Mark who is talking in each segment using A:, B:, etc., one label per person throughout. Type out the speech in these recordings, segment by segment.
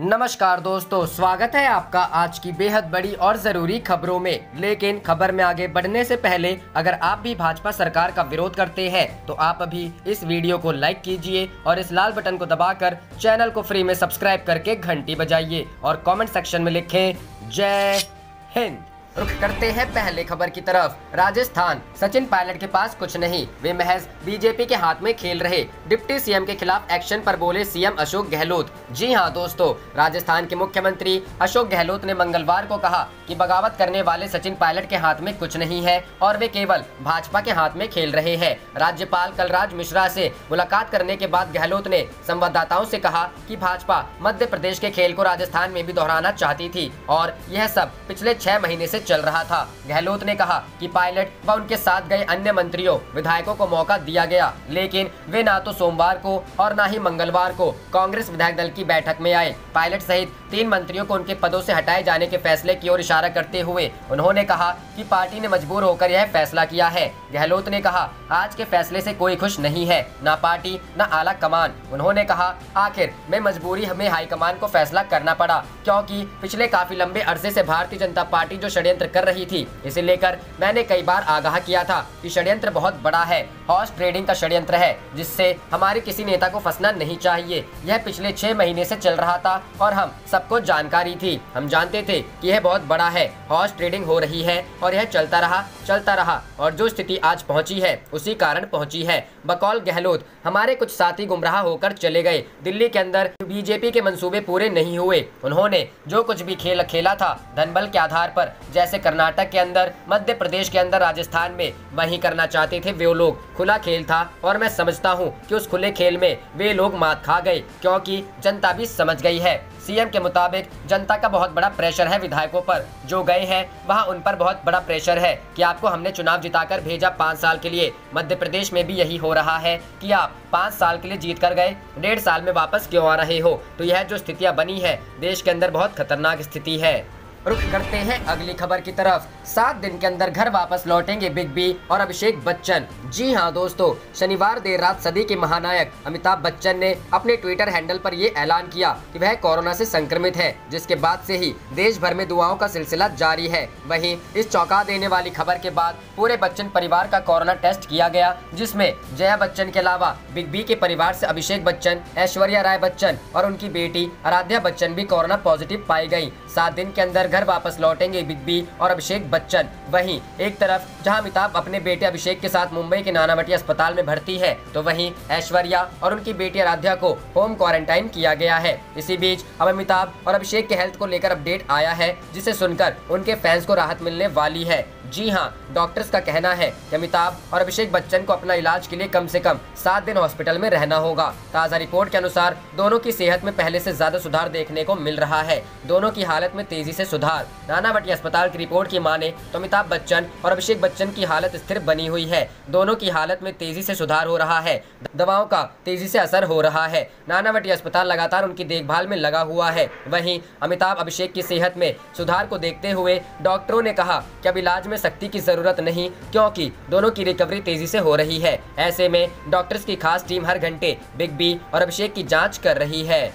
A: नमस्कार दोस्तों, स्वागत है आपका आज की बेहद बड़ी और जरूरी खबरों में। लेकिन खबर में आगे बढ़ने से पहले अगर आप भी भाजपा सरकार का विरोध करते हैं तो आप अभी इस वीडियो को लाइक कीजिए और इस लाल बटन को दबाकर चैनल को फ्री में सब्सक्राइब करके घंटी बजाइए और कमेंट सेक्शन में लिखें जय हिंद। रुख करते हैं पहले खबर की तरफ। राजस्थान, सचिन पायलट के पास कुछ नहीं, वे महज बीजेपी के हाथ में खेल रहे। डिप्टी सीएम के खिलाफ एक्शन पर बोले सीएम अशोक गहलोत। जी हां दोस्तों, राजस्थान के मुख्यमंत्री अशोक गहलोत ने मंगलवार को कहा कि बगावत करने वाले सचिन पायलट के हाथ में कुछ नहीं है और वे केवल भाजपा के हाथ में खेल रहे हैं। राज्यपाल कलराज मिश्रा से मुलाकात करने के बाद गहलोत ने संवाददाताओं से कहा कि भाजपा मध्य प्रदेश के खेल को राजस्थान में भी दोहराना चाहती थी और यह सब पिछले 6 महीने से चल रहा था। गहलोत ने कहा कि पायलट व उनके साथ गए अन्य मंत्रियों विधायकों को मौका दिया गया, लेकिन वे ना तो सोमवार को और ना ही मंगलवार को कांग्रेस विधायक दल की बैठक में आए। पायलट सहित 3 मंत्रियों को उनके पदों से हटाए जाने के फैसले की ओर इशारा करते हुए उन्होंने कहा कि पार्टी ने मजबूर होकर यह फैसला किया है। गहलोत ने कहा, आज के फैसले से कोई खुश नहीं है, ना पार्टी ना आला कमान। उन्होंने कहा, आखिर में मजबूरी हमें हाईकमान को फैसला करना पड़ा, क्योंकि पिछले काफी लंबे अरसे से भारतीय जनता पार्टी जो षड्यंत्र कर रही थी, इसे लेकर मैंने कई बार आगाह किया था कि षड्यंत्र बहुत बड़ा है, हॉर्स ट्रेडिंग का षड्यंत्र है, जिससे हमारे किसी नेता को फंसना नहीं चाहिए। यह पिछले 6 महीने से चल रहा था और हम सबको जानकारी थी। हम जानते थे कि यह बहुत बड़ा है, हॉर्स ट्रेडिंग हो रही है और यह चलता रहा और जो स्थिति आज पहुंची है उसी कारण पहुंची है। बकौल गहलोत, हमारे कुछ साथी गुमराह होकर चले गए। दिल्ली के अंदर बीजेपी के मंसूबे पूरे नहीं हुए। उन्होंने जो कुछ भी खेल खेला था धनबल के आधार पर, जैसे कर्नाटक के अंदर, मध्य प्रदेश के अंदर, राजस्थान में, वही करना चाहते थे वे लोग। खुला खेल था और मैं समझता हूं कि उस खुले खेल में वे लोग मात खा गए, क्योंकि जनता भी समझ गई है। सीएम के मुताबिक जनता का बहुत बड़ा प्रेशर है विधायकों पर, जो गए हैं वहां उन पर बहुत बड़ा प्रेशर है कि आपको हमने चुनाव जिताकर भेजा 5 साल के लिए। मध्य प्रदेश में भी यही हो रहा है कि आप 5 साल के लिए जीत कर गए, 1.5 साल में वापस क्यों आ रहे हो। तो यह जो स्थितियां बनी है देश के अंदर, बहुत खतरनाक स्थिति है। रुख करते हैं अगली खबर की तरफ। 7 दिन के अंदर घर वापस लौटेंगे बिग बी और अभिषेक बच्चन। जी हां दोस्तों, शनिवार देर रात सदी के महानायक अमिताभ बच्चन ने अपने ट्विटर हैंडल पर यह ऐलान किया कि वह कोरोना से संक्रमित है, जिसके बाद से ही देश भर में दुआओं का सिलसिला जारी है। वहीं इस चौंका देने वाली खबर के बाद पूरे बच्चन परिवार का कोरोना टेस्ट किया गया, जिसमें जया बच्चन के अलावा बिग बी के परिवार से अभिषेक बच्चन, ऐश्वर्या राय बच्चन और उनकी बेटी आराध्या बच्चन भी कोरोना पॉजिटिव पाई गयी। 7 दिन के अंदर घर वापस लौटेंगे बिग बी और अभिषेक बच्चन। वहीं एक तरफ जहां अमिताभ अपने बेटे अभिषेक के साथ मुंबई के नानावटी अस्पताल में भर्ती है, तो वहीं ऐश्वर्या और उनकी बेटी आराध्या को होम क्वारंटाइन किया गया है। इसी बीच अब अमिताभ और अभिषेक के हेल्थ को लेकर अपडेट आया है, जिसे सुनकर उनके फैंस को राहत मिलने वाली है। जी हां, डॉक्टर्स का कहना है कि अमिताभ और अभिषेक बच्चन को अपना इलाज के लिए कम से कम 7 दिन हॉस्पिटल में रहना होगा। ताज़ा रिपोर्ट के अनुसार दोनों की सेहत में पहले से ज्यादा सुधार देखने को मिल रहा है। दोनों की हालत में तेजी से सुधार। नानावटी अस्पताल की रिपोर्ट की माने तो अमिताभ बच्चन और अभिषेक बच्चन की हालत स्थिर बनी हुई है। दोनों की हालत में तेजी से सुधार हो रहा है, दवाओं का तेजी से असर हो रहा है। नानावटी अस्पताल लगातार उनकी देखभाल में लगा हुआ है। वहीं अमिताभ अभिषेक की सेहत में सुधार को देखते हुए डॉक्टरों ने कहा कि अब इलाज में सख्ती की जरूरत नहीं, क्योंकि दोनों की रिकवरी तेजी से हो रही है। ऐसे में डॉक्टर्स की खास टीम हर घंटे बिग बी और अभिषेक की जांच कर रही है।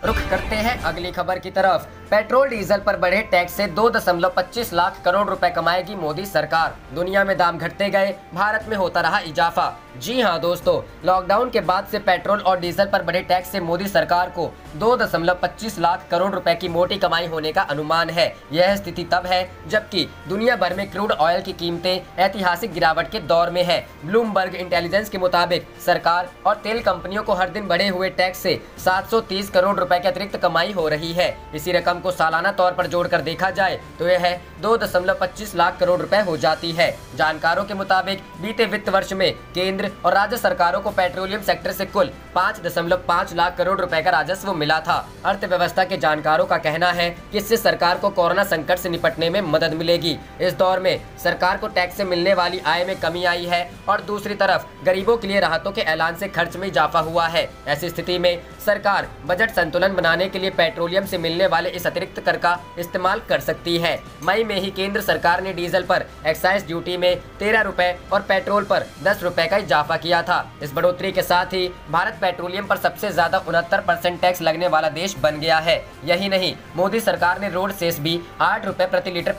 A: रुख करते हैं अगली खबर की तरफ। पेट्रोल डीजल पर बढ़े टैक्स से 2.25 लाख करोड़ रुपए कमाएगी मोदी सरकार। दुनिया में दाम घटते गए, भारत में होता रहा इजाफा। जी हां दोस्तों, लॉकडाउन के बाद से पेट्रोल और डीजल पर बढ़े टैक्स से मोदी सरकार को 2.25 लाख करोड़ रुपए की मोटी कमाई होने का अनुमान है। यह स्थिति तब है जबकि दुनिया भर में क्रूड ऑयल की कीमतें ऐतिहासिक गिरावट के दौर में है। ब्लूमबर्ग इंटेलिजेंस के मुताबिक सरकार और तेल कंपनियों को हर दिन बढ़े हुए टैक्स से 730 करोड़ रुपए की अतिरिक्त कमाई हो रही है। इसी रकम को सालाना तौर पर जोड़कर देखा जाए तो यह 2.25 लाख करोड़ रुपए हो जाती है। जानकारों के मुताबिक बीते वित्त वर्ष में केंद्र और राज्य सरकारों को पेट्रोलियम सेक्टर से कुल 5.5 लाख करोड़ रुपए का राजस्व मिला था। अर्थव्यवस्था के जानकारों का कहना है कि इससे सरकार को कोरोना संकट से निपटने में मदद मिलेगी। इस दौर में सरकार को टैक्स से मिलने वाली आय में कमी आई है और दूसरी तरफ गरीबों के लिए राहतों के ऐलान से खर्च में इजाफा हुआ है। ऐसी स्थिति में सरकार बजट संतुलन बनाने के लिए पेट्रोलियम से मिलने वाले इस अतिरिक्त कर का इस्तेमाल कर सकती है। मई में ही केंद्र सरकार ने डीजल पर एक्साइज ड्यूटी में 13 रुपए और पेट्रोल पर 10 रुपए का इजाफा किया था। इस बढ़ोतरी के साथ ही भारत पेट्रोलियम पर सबसे ज्यादा 69% टैक्स लगने वाला देश बन गया है। यही नहीं, मोदी सरकार ने रोड सेस भी 8 रुपए प्रति लीटर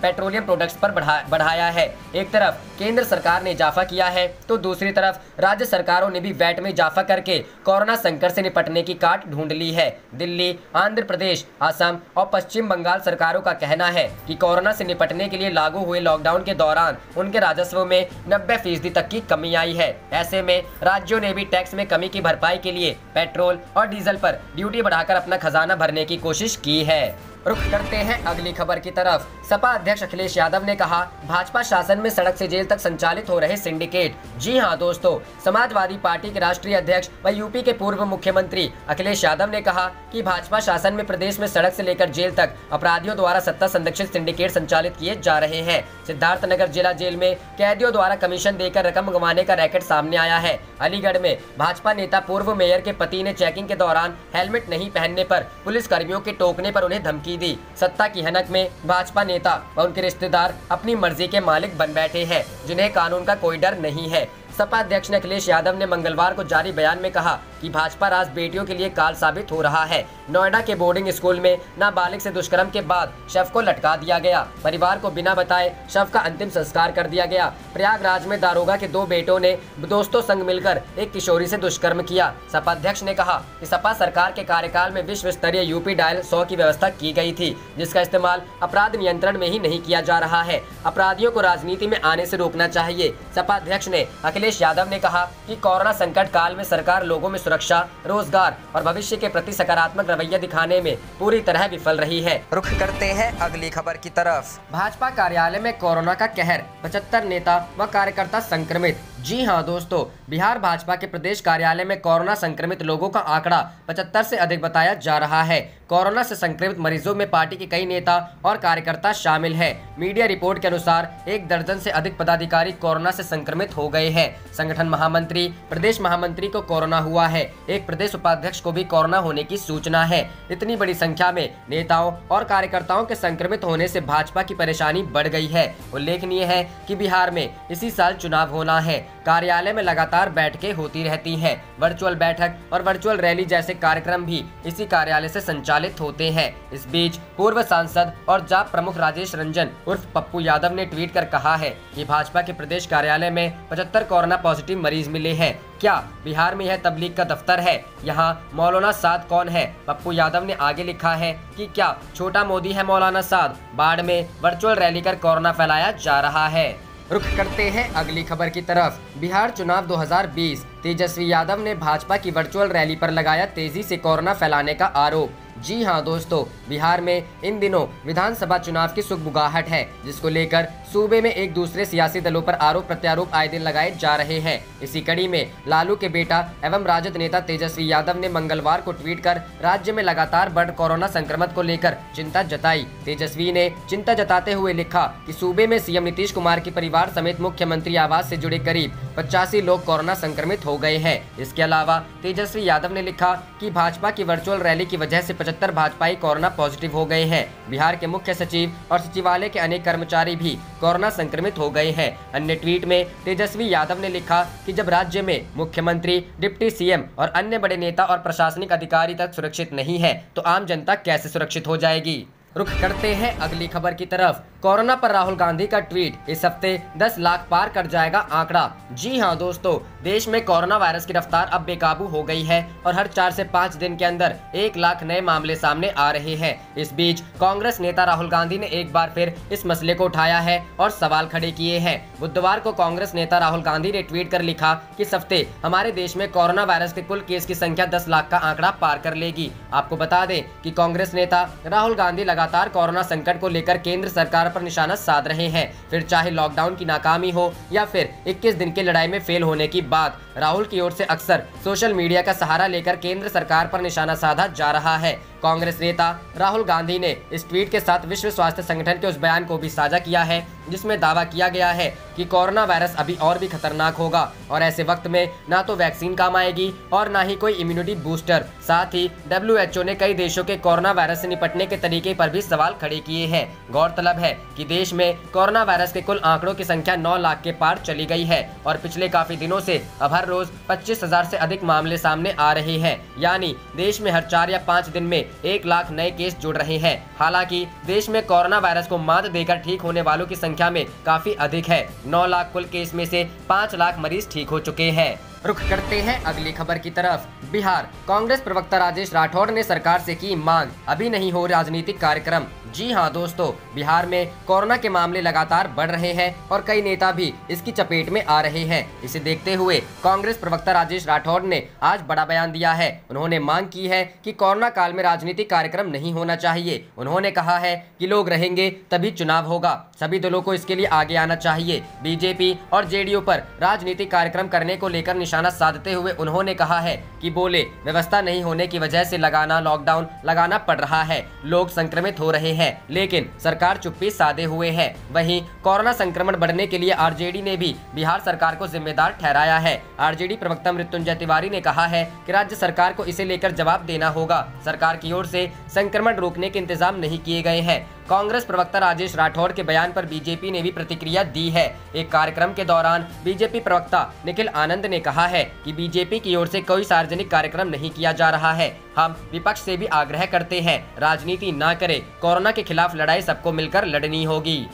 A: पेट्रोलियम प्रोडक्ट्स पर बढ़ाया है। एक तरफ केंद्र सरकार ने इजाफा किया है तो दूसरी तरफ राज्य सरकारों ने भी वैट में इजाफा करके कोरोना संकट से निपटने की काट ढूंढ ली है। दिल्ली, आंध्र प्रदेश, असम और पश्चिम बंगाल सरकारों का कहना है कि कोरोना से निपटने के लिए लागू हुए लॉकडाउन के दौरान उनके राजस्व में 90% तक की कमी आई है। ऐसे में राज्यों ने भी टैक्स में कमी की भरपाई के लिए पेट्रोल और डीजल पर ड्यूटी बढ़ाकर अपना खजाना भरने की कोशिश की है। रुख करते हैं अगली खबर की तरफ। सपा अध्यक्ष अखिलेश यादव ने कहा, भाजपा शासन में सड़क से जेल तक संचालित हो रहे सिंडिकेट। जी हां दोस्तों, समाजवादी पार्टी के राष्ट्रीय अध्यक्ष व यूपी के पूर्व मुख्यमंत्री अखिलेश यादव ने कहा कि भाजपा शासन में प्रदेश में सड़क से लेकर जेल तक अपराधियों द्वारा सत्ता संरक्षित सिंडिकेट संचालित किए जा रहे हैं। सिद्धार्थनगर जिला जेल में कैदियों द्वारा कमीशन देकर रकम गंवाने का रैकेट सामने आया है। अलीगढ़ में भाजपा नेता पूर्व मेयर के पति ने चेकिंग के दौरान हेलमेट नहीं पहनने पर पुलिस कर्मियों के टोकने पर उन्हें धमकी दी। सत्ता की हनक में भाजपा नेता व उनके रिश्तेदार अपनी मर्जी के मालिक बन बैठे हैं, जिन्हें कानून का कोई डर नहीं है। सपा अध्यक्ष ने अखिलेश यादव ने मंगलवार को जारी बयान में कहा कि भाजपा राज बेटियों के लिए काल साबित हो रहा है। नोएडा के बोर्डिंग स्कूल में नाबालिग से दुष्कर्म के बाद शव को लटका दिया गया। परिवार को बिना बताए शव का अंतिम संस्कार कर दिया गया। प्रयागराज में दारोगा के 2 बेटों ने दोस्तों संग मिलकर एक किशोरी से दुष्कर्म किया। सपा अध्यक्ष ने कहा कि सपा सरकार के कार्यकाल में विश्व स्तरीय यूपी डायल 100 की व्यवस्था की गई थी, जिसका इस्तेमाल अपराध नियंत्रण में ही नहीं किया जा रहा है। अपराधियों को राजनीति में आने से रोकना चाहिए। सपा अध्यक्ष ने अखिलेश यादव ने कहा कि कोरोना संकट काल में सरकार लोगों में सुरक्षा, रोजगार और भविष्य के प्रति सकारात्मक रवैया दिखाने में पूरी तरह विफल रही है। रुख करते हैं अगली खबर की तरफ। भाजपा कार्यालय में कोरोना का कहर, 75 नेता व कार्यकर्ता संक्रमित। जी हां दोस्तों, बिहार भाजपा के प्रदेश कार्यालय में कोरोना संक्रमित लोगों का आंकड़ा 75 से अधिक बताया जा रहा है। कोरोना से संक्रमित मरीजों में पार्टी के कई नेता और कार्यकर्ता शामिल हैं। मीडिया रिपोर्ट के अनुसार 1 दर्जन से अधिक पदाधिकारी कोरोना से संक्रमित हो गए हैं। संगठन महामंत्री, प्रदेश महामंत्री को कोरोना हुआ है। एक प्रदेश उपाध्यक्ष को भी कोरोना होने की सूचना है। इतनी बड़ी संख्या में नेताओं और कार्यकर्ताओं के संक्रमित होने से भाजपा की परेशानी बढ़ गई है। उल्लेखनीय है कि बिहार में इसी साल चुनाव होना है। कार्यालय में लगातार बैठकें होती रहती हैं। वर्चुअल बैठक और वर्चुअल रैली जैसे कार्यक्रम भी इसी कार्यालय से संचालित होते हैं। इस बीच पूर्व सांसद और जाप प्रमुख राजेश रंजन उर्फ पप्पू यादव ने ट्वीट कर कहा है कि भाजपा के प्रदेश कार्यालय में 75 कोरोना पॉजिटिव मरीज मिले हैं। क्या बिहार में यह तबलीग का दफ्तर है? यहाँ मौलाना साद कौन है? पप्पू यादव ने आगे लिखा है कि क्या छोटा मोदी है मौलाना साद? बाढ़ में वर्चुअल रैली कर कोरोना फैलाया जा रहा है। रुख करते हैं अगली खबर की तरफ। बिहार चुनाव 2020, तेजस्वी यादव ने भाजपा की वर्चुअल रैली पर लगाया तेजी से कोरोना फैलाने का आरोप। जी हां दोस्तों, बिहार में इन दिनों विधानसभा चुनाव की सुगबुगाहट है, जिसको लेकर सूबे में एक दूसरे सियासी दलों पर आरोप प्रत्यारोप आए दिन लगाए जा रहे हैं। इसी कड़ी में लालू के बेटा एवं राजद नेता तेजस्वी यादव ने मंगलवार को ट्वीट कर राज्य में लगातार बढ़ कोरोना संक्रमण को लेकर चिंता जताई। तेजस्वी ने चिंता जताते हुए लिखा कि सूबे में सीएम नीतीश कुमार के परिवार समेत मुख्यमंत्री आवास से जुड़े करीब 85 लोग कोरोना संक्रमित हो गए हैं। इसके अलावा तेजस्वी यादव ने लिखा कि भाजपा की वर्चुअल रैली की वजह से 75 भाजपाई कोरोना पॉजिटिव हो गए हैं। बिहार के मुख्य सचिव और सचिवालय के अनेक कर्मचारी भी कोरोना संक्रमित हो गए हैं। अन्य ट्वीट में तेजस्वी यादव ने लिखा कि जब राज्य में मुख्यमंत्री, डिप्टी सीएम और अन्य बड़े नेता और प्रशासनिक अधिकारी तक सुरक्षित नहीं है तो आम जनता कैसे सुरक्षित हो जाएगी। रुख करते हैं अगली खबर की तरफ। कोरोना पर राहुल गांधी का ट्वीट, इस हफ्ते 10 लाख पार कर जाएगा आंकड़ा। जी हां दोस्तों, देश में कोरोना वायरस की रफ्तार अब बेकाबू हो गई है और हर 4 से 5 दिन के अंदर 1 लाख नए मामले सामने आ रहे हैं। इस बीच कांग्रेस नेता राहुल गांधी ने एक बार फिर इस मसले को उठाया है और सवाल खड़े किए हैं। बुधवार को कांग्रेस नेता राहुल गांधी ने ट्वीट कर लिखा कि इस हफ्ते हमारे देश में कोरोना वायरस के कुल केस की संख्या 10 लाख का आंकड़ा पार कर लेगी। आपको बता दें कि कांग्रेस नेता राहुल गांधी लगातार कोरोना संकट को लेकर केंद्र सरकार पर निशाना साध रहे हैं। फिर चाहे लॉकडाउन की नाकामी हो या फिर 21 दिन की लड़ाई में फेल होने की बात, राहुल की ओर से अक्सर सोशल मीडिया का सहारा लेकर केंद्र सरकार पर निशाना साधा जा रहा है। कांग्रेस नेता राहुल गांधी ने इस ट्वीट के साथ विश्व स्वास्थ्य संगठन के उस बयान को भी साझा किया है जिसमें दावा किया गया है कि कोरोना वायरस अभी और भी खतरनाक होगा और ऐसे वक्त में ना तो वैक्सीन काम आएगी और ना ही कोई इम्यूनिटी बूस्टर। साथ ही WHO ने कई देशों के कोरोना वायरस से निपटने के तरीके पर भी सवाल खड़े किए हैं। गौरतलब है कि देश में कोरोना वायरस के कुल आंकड़ों की संख्या 9 लाख के पार चली गई है और पिछले काफी दिनों से अब हर रोज 25,000 से अधिक मामले सामने आ रहे हैं, यानी देश में हर 4 या 5 दिन में 1 लाख नए केस जुड़ रहे हैं। हालांकि देश में कोरोना वायरस को मात देकर ठीक होने वालों की संख्या में काफी अधिक है। 9 लाख कुल केस में से 5 लाख मरीज ठीक हो चुके हैं। रुख करते हैं अगली खबर की तरफ। बिहार कांग्रेस प्रवक्ता राजेश राठौड़ ने सरकार से की मांग, अभी नहीं हो राजनीतिक कार्यक्रम। जी हां दोस्तों, बिहार में कोरोना के मामले लगातार बढ़ रहे हैं और कई नेता भी इसकी चपेट में आ रहे हैं। इसे देखते हुए कांग्रेस प्रवक्ता राजेश राठौड़ ने आज बड़ा बयान दिया है। उन्होंने मांग की है कि कोरोना काल में राजनीतिक कार्यक्रम नहीं होना चाहिए। उन्होंने कहा है कि लोग रहेंगे तभी चुनाव होगा, सभी दलों को इसके लिए आगे आना चाहिए। बीजेपी और जेडीयू पर राजनीतिक कार्यक्रम करने को लेकर निशाना साधते हुए उन्होंने कहा है कि बोले व्यवस्था नहीं होने की वजह से लॉकडाउन लगाना पड़ रहा है, लोग संक्रमित हो रहे हैं लेकिन सरकार चुप्पी साधे हुए है। वहीं कोरोना संक्रमण बढ़ने के लिए आरजेडी ने भी बिहार सरकार को जिम्मेदार ठहराया है। आरजेडी प्रवक्ता मृत्युंजय तिवारी ने कहा है कि राज्य सरकार को इसे लेकर जवाब देना होगा। सरकार की ओर से संक्रमण रोकने के इंतजाम नहीं किए गए हैं। कांग्रेस प्रवक्ता राजेश राठौड़ के बयान पर बीजेपी ने भी प्रतिक्रिया दी है। एक कार्यक्रम के दौरान बीजेपी प्रवक्ता निखिल आनंद ने कहा है कि बीजेपी की ओर से कोई सार्वजनिक कार्यक्रम नहीं किया जा रहा है। हम विपक्ष से भी आग्रह करते हैं, राजनीति ना करें, कोरोना के खिलाफ लड़ाई सबको मिलकर लड़नी होगी।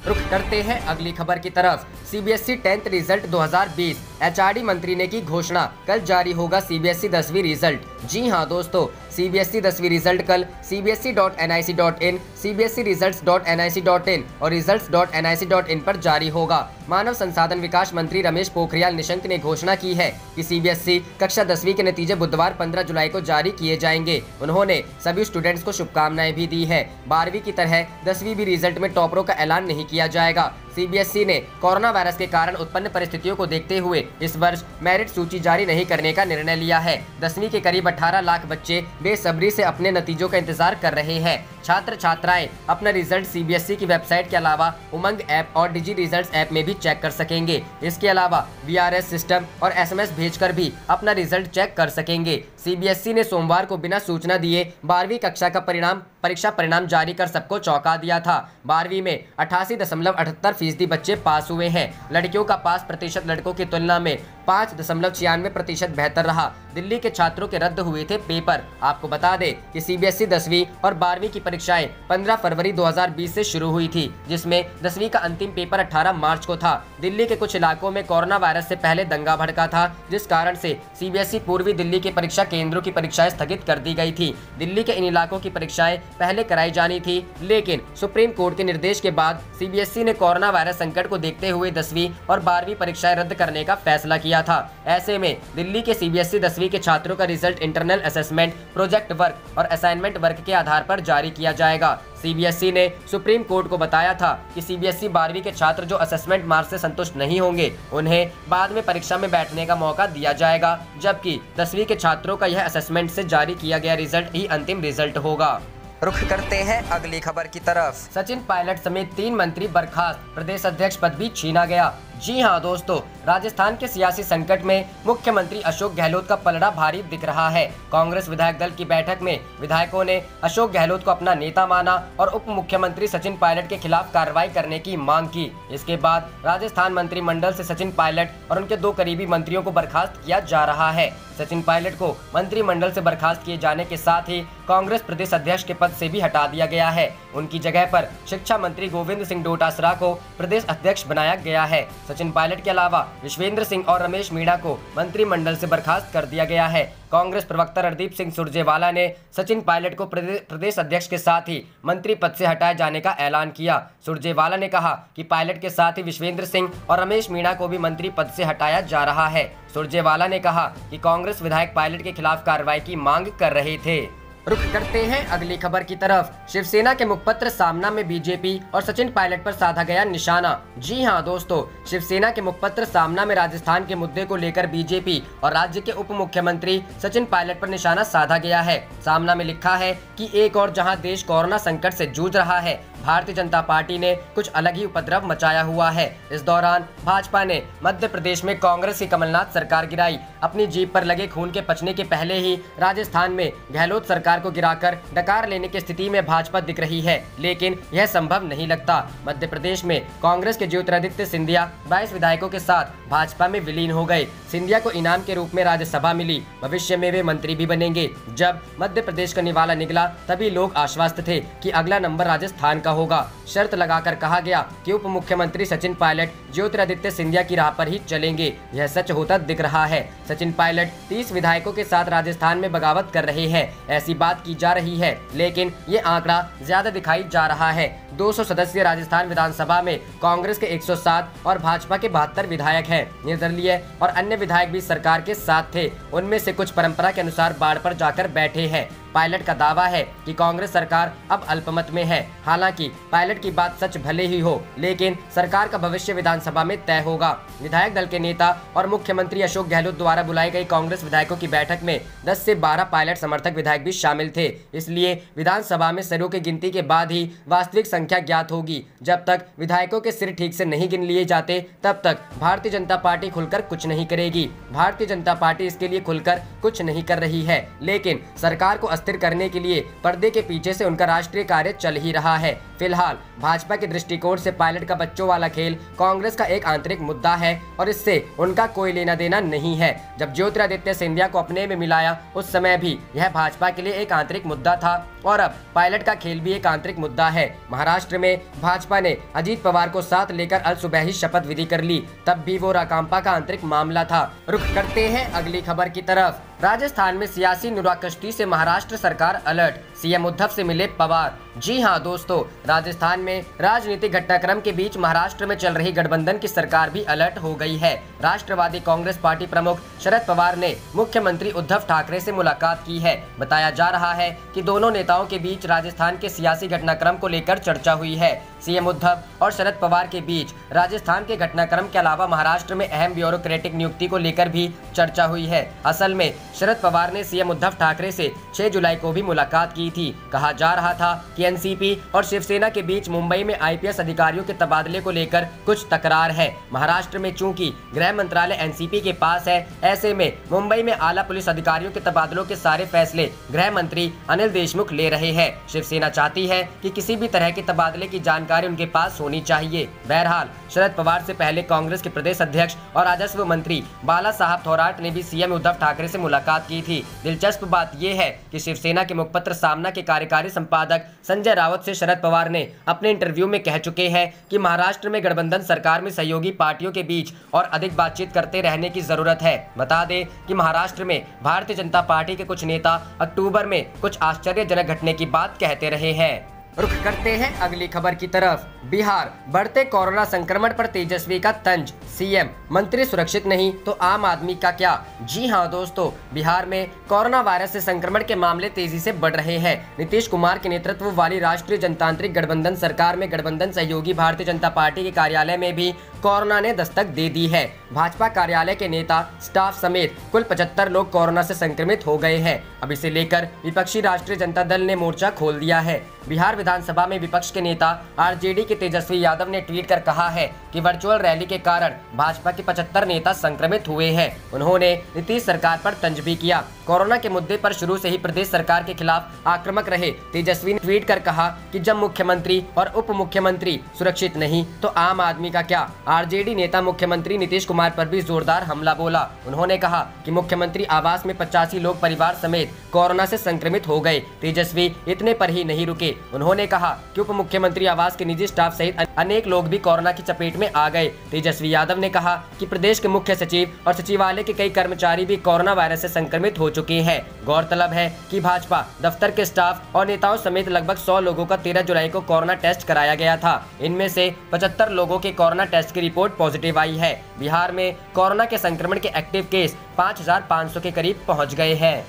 A: रुख करते हैं अगली खबर की तरफ। सीबीएसई 10th रिजल्ट 2020, एचआरडी मंत्री ने की घोषणा, कल जारी होगा सीबीएसई 10वीं रिजल्ट। जी हां दोस्तों, सीबीएसई 10वीं रिजल्ट कल cbse.nic.in, cbse-results.nic.in और results.nic.in पर जारी होगा। मानव संसाधन विकास मंत्री रमेश पोखरियाल निशंक ने घोषणा की है कि सीबीएसई कक्षा 10वीं के नतीजे बुधवार 15 जुलाई को जारी किए जाएंगे। उन्होंने सभी स्टूडेंट्स को शुभकामनाएं भी दी है। 12वीं की तरह 10वीं भी रिजल्ट में टॉपरों का ऐलान नहीं किया जाएगा। सीबीएसई ने कोरोना वायरस के कारण उत्पन्न परिस्थितियों को देखते हुए इस वर्ष मेरिट सूची जारी नहीं करने का निर्णय लिया है। 10वीं के करीब 18 लाख बच्चे बेसब्री से अपने नतीजों का इंतजार कर रहे हैं। छात्र छात्राएं अपना रिजल्ट सीबीएसई की वेबसाइट के अलावा उमंग ऐप और डिजी रिजल्ट्स ऐप में भी चेक कर सकेंगे। इसके अलावा वीआरएस सिस्टम और एसएमएस भेजकर भी अपना रिजल्ट चेक कर सकेंगे। सीबीएसई ने सोमवार को बिना सूचना दिए 12वीं कक्षा का परीक्षा परिणाम जारी कर सबको चौंका दिया था। 12वीं में 88.78% बच्चे पास हुए हैं। लड़कियों का पास प्रतिशत लड़कों की तुलना में 5.96% बेहतर रहा। दिल्ली के छात्रों के रद्द हुए थे पेपर। आपको बता दें कि सीबीएसई 10वीं और 12वीं की परीक्षाएं 15 फरवरी 2020 से शुरू हुई थी, जिसमें 10वीं का अंतिम पेपर 18 मार्च को था। दिल्ली के कुछ इलाकों में कोरोना वायरस से पहले दंगा भड़का था, जिस कारण से सीबीएसई पूर्वी दिल्ली के परीक्षा केंद्रों की परीक्षाएं स्थगित कर दी गई थी। दिल्ली के इन इलाकों की परीक्षाएं पहले कराई जानी थी, लेकिन सुप्रीम कोर्ट के निर्देश के बाद सीबीएसई ने कोरोना वायरस संकट को देखते हुए 10वीं और 12वीं परीक्षाएं रद्द करने का फैसला किया था। ऐसे में दिल्ली के सीबीएसई 10वीं के छात्रों का result internal assessment, project work और असाइनमेंट वर्क के आधार पर जारी किया जाएगा। सीबीएसई ने सुप्रीम कोर्ट को बताया था कि सीबीएसई 12वीं के छात्र जो असेसमेंट मार्क्स से संतुष्ट नहीं होंगे, उन्हें बाद में परीक्षा में बैठने का मौका दिया जाएगा, जबकि 10वीं के छात्रों का यह असेसमेंट से जारी किया गया रिजल्ट ही अंतिम रिजल्ट होगा। रुख करते हैं अगली खबर की तरफ। सचिन पायलट समेत 3 मंत्री बर्खास्त, प्रदेश अध्यक्ष पद भी छीना गया। जी हां दोस्तों, राजस्थान के सियासी संकट में मुख्यमंत्री अशोक गहलोत का पलड़ा भारी दिख रहा है। कांग्रेस विधायक दल की बैठक में विधायकों ने अशोक गहलोत को अपना नेता माना और उप मुख्यमंत्री सचिन पायलट के खिलाफ कार्रवाई करने की मांग की। इसके बाद राजस्थान मंत्रिमंडल से सचिन पायलट और उनके 2 करीबी मंत्रियों को बर्खास्त किया जा रहा है। सचिन पायलट को मंत्रिमंडल से बर्खास्त किए जाने के साथ ही कांग्रेस प्रदेश अध्यक्ष के पद से भी हटा दिया गया है। उनकी जगह पर शिक्षा मंत्री गोविंद सिंह डोटासरा को प्रदेश अध्यक्ष बनाया गया है। सचिन पायलट के अलावा विश्वेंद्र सिंह और रमेश मीणा को मंत्रिमंडल से बर्खास्त कर दिया गया है। कांग्रेस प्रवक्ता रणदीप सिंह सुरजेवाला ने सचिन पायलट को प्रदेश अध्यक्ष के साथ ही मंत्री पद से हटाए जाने का ऐलान किया। सुरजेवाला ने कहा कि पायलट के साथ ही विश्वेंद्र सिंह और रमेश मीणा को भी मंत्री पद से हटाया जा रहा है। सुरजेवाला ने कहा कि कांग्रेस विधायक पायलट के खिलाफ कार्रवाई की मांग कर रहे थे। रुख करते हैं अगली खबर की तरफ। शिवसेना के मुखपत्र सामना में बीजेपी और सचिन पायलट पर साधा गया निशाना। जी हां दोस्तों, शिवसेना के मुखपत्र सामना में राजस्थान के मुद्दे को लेकर बीजेपी और राज्य के उप मुख्यमंत्री सचिन पायलट पर निशाना साधा गया है। सामना में लिखा है कि एक और जहां देश कोरोना संकट से जूझ रहा है, भारतीय जनता पार्टी ने कुछ अलग ही उपद्रव मचाया हुआ है। इस दौरान भाजपा ने मध्य प्रदेश में कांग्रेस की कमलनाथ सरकार गिराई। अपनी जीप पर लगे खून के पचने के पहले ही राजस्थान में गहलोत सरकार को गिराकर डकार लेने की स्थिति में भाजपा दिख रही है, लेकिन यह संभव नहीं लगता। मध्य प्रदेश में कांग्रेस के ज्योतिरादित्य सिंधिया 22 विधायकों के साथ भाजपा में विलीन हो गए। सिंधिया को इनाम के रूप में राज्यसभा मिली। भविष्य में वे मंत्री भी बनेंगे। जब मध्य प्रदेश का निवाला निकला तभी लोग आश्वस्त थे कि अगला नंबर राजस्थान का होगा। शर्त लगाकर कहा गया कि उप मुख्यमंत्री सचिन पायलट ज्योतिरादित्य सिंधिया की राह पर ही चलेंगे। यह सच होता दिख रहा है। सचिन पायलट 30 विधायकों के साथ राजस्थान में बगावत कर रहे हैं, ऐसी बात की जा रही है, लेकिन ये आंकड़ा ज्यादा दिखाई जा रहा है। 200 सदस्यीय राजस्थान विधानसभा में कांग्रेस के 107 और भाजपा के 72 विधायक हैं। निर्दलीय और अन्य विधायक भी सरकार के साथ थे। उनमें से कुछ परंपरा के अनुसार बाढ़ पर जाकर बैठे हैं। पायलट का दावा है कि कांग्रेस सरकार अब अल्पमत में है। हालांकि पायलट की बात सच भले ही हो, लेकिन सरकार का भविष्य विधानसभा में तय होगा। विधायक दल के नेता और मुख्यमंत्री अशोक गहलोत द्वारा बुलाई गई कांग्रेस विधायकों की बैठक में 10 से 12 पायलट समर्थक विधायक भी शामिल थे। इसलिए विधानसभा में सिरों की गिनती के बाद ही वास्तविक संख्या ज्ञात होगी। जब तक विधायकों के सिर ठीक से नहीं गिन लिए जाते, तब तक भारतीय जनता पार्टी खुलकर कुछ नहीं करेगी। भारतीय जनता पार्टी इसके लिए खुलकर कुछ नहीं कर रही है, लेकिन सरकार को अस्थिर करने के लिए पर्दे के पीछे से उनका राष्ट्रीय कार्य चल ही रहा है। फिलहाल भाजपा के दृष्टिकोण से पायलट का बच्चों वाला खेल कांग्रेस का एक आंतरिक मुद्दा है और इससे उनका कोई लेना देना नहीं है। जब ज्योतिरादित्य सिंधिया को अपने में मिलाया, उस समय भी यह भाजपा के लिए एक आंतरिक मुद्दा था और अब पायलट का खेल भी एक आंतरिक मुद्दा है। महाराष्ट्र में भाजपा ने अजीत पवार को साथ लेकर अल सुबह ही शपथ विधि कर ली, तब भी वो राकांपा का आंतरिक मामला था। रुख करते हैं अगली खबर की तरफ। राजस्थान में सियासी नुराकश्ती से महाराष्ट्र सरकार अलर्ट, सीएम उद्धव से मिले पवार। जी हां दोस्तों, राजस्थान में राजनीतिक घटनाक्रम के बीच महाराष्ट्र में चल रही गठबंधन की सरकार भी अलर्ट हो गई है। राष्ट्रवादी कांग्रेस पार्टी प्रमुख शरद पवार ने मुख्यमंत्री उद्धव ठाकरे से मुलाकात की है। बताया जा रहा है कि दोनों नेताओं के बीच राजस्थान के सियासी घटनाक्रम को लेकर चर्चा हुई है। सीएम उद्धव और शरद पवार के बीच राजस्थान के घटनाक्रम के अलावा महाराष्ट्र में अहम ब्यूरोक्रेटिक नियुक्ति को लेकर भी चर्चा हुई है। असल में शरद पवार ने सीएम उद्धव ठाकरे से 6 जुलाई को भी मुलाकात की थी। कहा जा रहा था कि एनसीपी और शिवसेना के बीच मुंबई में आईपीएस अधिकारियों के तबादले को लेकर कुछ तकरार है। महाराष्ट्र में चूंकि गृह मंत्रालय एनसीपी के पास है, ऐसे में मुंबई में आला पुलिस अधिकारियों के तबादलों के सारे फैसले गृह मंत्री अनिल देशमुख ले रहे हैं। शिवसेना चाहती है कि किसी भी तरह के तबादले की जानकारी उनके पास होनी चाहिए। बहरहाल शरद पवार से पहले कांग्रेस के प्रदेश अध्यक्ष और राजस्व मंत्री बाला साहब थोराट ने भी सीएम उद्धव ठाकरे से मुलाकात की थी। दिलचस्प बात यह है कि शिवसेना के मुखपत्र सामना के कार्यकारी संपादक संजय रावत से शरद पवार ने अपने इंटरव्यू में कह चुके हैं कि महाराष्ट्र में गठबंधन सरकार में सहयोगी पार्टियों के बीच और अधिक बातचीत करते रहने की जरूरत है। बता दें कि महाराष्ट्र में भारतीय जनता पार्टी के कुछ नेता अक्टूबर में कुछ आश्चर्यजनक घटने की बात कहते रहे हैं। रुख करते हैं अगली खबर की तरफ। बिहार, बढ़ते कोरोना संक्रमण पर तेजस्वी का तंज, सीएम मंत्री सुरक्षित नहीं तो आम आदमी का क्या। जी हां दोस्तों, बिहार में कोरोना वायरस से संक्रमण के मामले तेजी से बढ़ रहे हैं। नीतीश कुमार के नेतृत्व वाली राष्ट्रीय जनतांत्रिक गठबंधन सरकार में गठबंधन सहयोगी भारतीय जनता पार्टी के कार्यालय में भी कोरोना ने दस्तक दे दी है। भाजपा कार्यालय के नेता, स्टाफ समेत कुल 75 लोग कोरोना से संक्रमित हो गए हैं। अब इसे लेकर विपक्षी राष्ट्रीय जनता दल ने मोर्चा खोल दिया है। बिहार विधानसभा में विपक्ष के नेता आरजेडी के तेजस्वी यादव ने ट्वीट कर कहा है कि वर्चुअल रैली के कारण भाजपा के 75 नेता संक्रमित हुए हैं। उन्होंने नीतीश सरकार पर तंज भी किया। कोरोना के मुद्दे पर शुरू से ही प्रदेश सरकार के खिलाफ आक्रामक रहे तेजस्वी ने ट्वीट कर कहा कि जब मुख्यमंत्री और उप मुख्यमंत्री सुरक्षित नहीं तो आम आदमी का क्या। आरजेडी नेता मुख्यमंत्री नीतीश कुमार पर भी जोरदार हमला बोला। उन्होंने कहा कि मुख्यमंत्री आवास में 85 लोग परिवार समेत कोरोना से संक्रमित हो गए। तेजस्वी इतने पर ही नहीं रुके। उन्होंने कहा कि उप मुख्यमंत्री आवास के निजी स्टाफ सहित अनेक लोग भी कोरोना की चपेट में आ गए। तेजस्वी यादव ने कहा कि प्रदेश के मुख्य सचिव और सचिवालय के कई कर्मचारी भी कोरोना वायरस से संक्रमित हो चुके हैं। गौरतलब है कि भाजपा दफ्तर के स्टाफ और नेताओं समेत लगभग 100 लोगों का 13 जुलाई को कोरोना टेस्ट कराया गया था। इनमें से 75 लोगों के कोरोना टेस्ट की रिपोर्ट पॉजिटिव आई है। बिहार में कोरोना के संक्रमण के एक्टिव केस 5500 के करीब पहुंच गए हैं।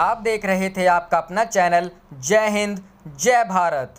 A: आप देख रहे थे आपका अपना चैनल जय हिंद जय भारत।